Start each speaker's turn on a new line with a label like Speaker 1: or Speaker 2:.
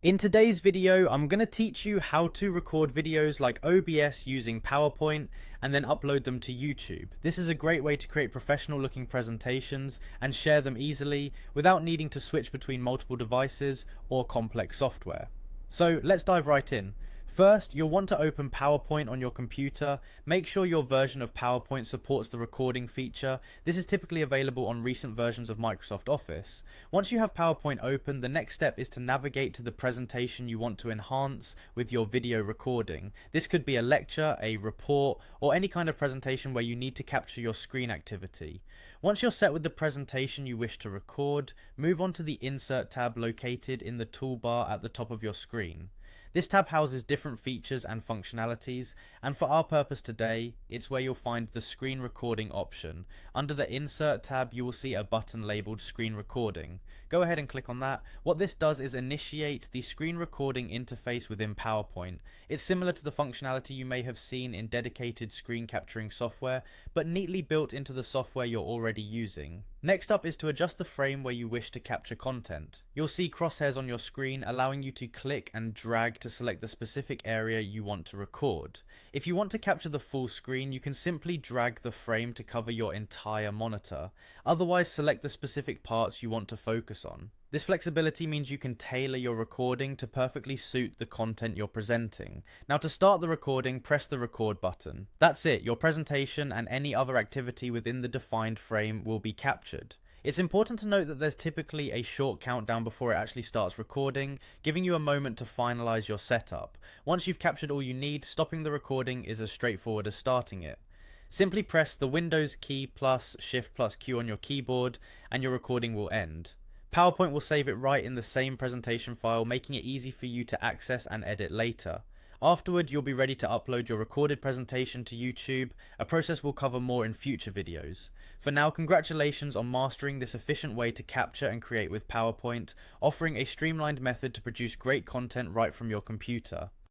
Speaker 1: In today's video, I'm going to teach you how to record videos like OBS using PowerPoint and then upload them to YouTube. This is a great way to create professional looking presentations and share them easily without needing to switch between multiple devices or complex software. So let's dive right in. First, you'll want to open PowerPoint on your computer. Make sure your version of PowerPoint supports the recording feature. This is typically available on recent versions of Microsoft Office. Once you have PowerPoint open, the next step is to navigate to the presentation you want to enhance with your video recording. This could be a lecture, a report, or any kind of presentation where you need to capture your screen activity. Once you're set with the presentation you wish to record, move on to the Insert tab located in the toolbar at the top of your screen. This tab houses different features and functionalities, and for our purpose today, it's where you'll find the screen recording option. Under the Insert tab, you will see a button labeled Screen Recording. Go ahead and click on that. What this does is initiate the screen recording interface within PowerPoint. It's similar to the functionality you may have seen in dedicated screen capturing software, but neatly built into the software you're already using. Next up is to adjust the frame where you wish to capture content. You'll see crosshairs on your screen allowing you to click and drag to select the specific area you want to record. If you want to capture the full screen, you can simply drag the frame to cover your entire monitor. Otherwise, select the specific parts you want to focus on. This flexibility means you can tailor your recording to perfectly suit the content you're presenting. Now, to start the recording, press the record button. That's it, your presentation and any other activity within the defined frame will be captured. It's important to note that there's typically a short countdown before it actually starts recording, giving you a moment to finalize your setup. Once you've captured all you need, stopping the recording is as straightforward as starting it. Simply press the Windows key plus Shift plus Q on your keyboard and your recording will end. PowerPoint will save it right in the same presentation file, making it easy for you to access and edit later. Afterward, you'll be ready to upload your recorded presentation to YouTube, a process we'll cover more in future videos. For now, congratulations on mastering this efficient way to capture and create with PowerPoint, offering a streamlined method to produce great content right from your computer.